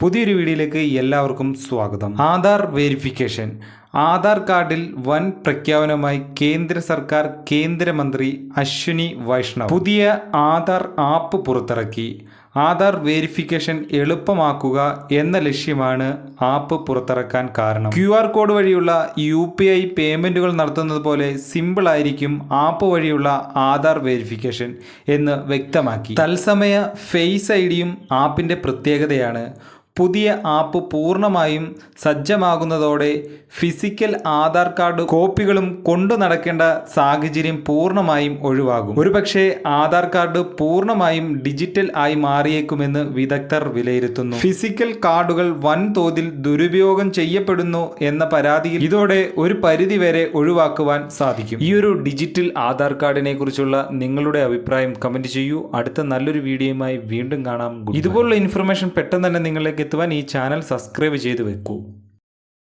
പുതിയൊരു വീഡിയോയിലേക്ക് എല്ലാവർക്കും സ്വാഗതം. ആധാർ വെരിഫിക്കേഷൻ. ആധാർ കാർഡിൽ വൻ പ്രഖ്യാപനവുമായി കേന്ദ്ര സർക്കാർ. കേന്ദ്രമന്ത്രി അശ്വിനി വൈഷ്ണവ് പുതിയ ആധാർ ആപ്പ് പുറത്തിറക്കി. ആധാർ വെരിഫിക്കേഷൻ എളുപ്പമാക്കുക എന്ന ലക്ഷ്യമാണ് ആപ്പ് പുറത്തിറക്കാൻ കാരണം. QR കോഡ് വഴിയുള്ള UPI പേയ്മെന്റുകൾ നടത്തുന്നത് പോലെ സിമ്പിൾ ആയിരിക്കും ആപ്പ് വഴിയുള്ള ആധാർ വെരിഫിക്കേഷൻ എന്ന് വ്യക്തമാക്കി. തത്സമയ ഫേസ് ഐഡിയും ആപ്പിന്റെ പ്രത്യേകതയാണ്. പുതിയ ആപ്പ് പൂർണ്ണമായും സജ്ജമാകുന്നതോടെ ഫിസിക്കൽ ആധാർ കാർഡ് കോപ്പികളും കൊണ്ടു നടക്കേണ്ട സാഹചര്യം പൂർണ്ണമായും ഒഴിവാകും. ഒരുപക്ഷെ ആധാർ കാർഡ് പൂർണ്ണമായും ഡിജിറ്റൽ ആയി മാറിയേക്കുമെന്ന് വിദഗ്ധർ വിലയിരുത്തുന്നു. ഫിസിക്കൽ കാർഡുകൾ വൻതോതിൽ ദുരുപയോഗം ചെയ്യപ്പെടുന്നു എന്ന പരാതിയിൽ ഇതോടെ ഒരു പരിധിവരെ ഒഴിവാക്കുവാൻ സാധിക്കും. ഈ ഒരു ഡിജിറ്റൽ ആധാർ കാർഡിനെ കുറിച്ചുള്ള നിങ്ങളുടെ അഭിപ്രായം കമന്റ് ചെയ്യൂ. അടുത്ത നല്ലൊരു വീഡിയോയുമായി വീണ്ടും കാണാം. ഇതുപോലുള്ള ഇൻഫർമേഷൻ പെട്ടെന്ന് തന്നെ നിങ്ങളിലേക്ക് എത്തുവാൻ ഈ ചാനൽ സബ്സ്ക്രൈബ് ചെയ്ത് വെക്കൂ.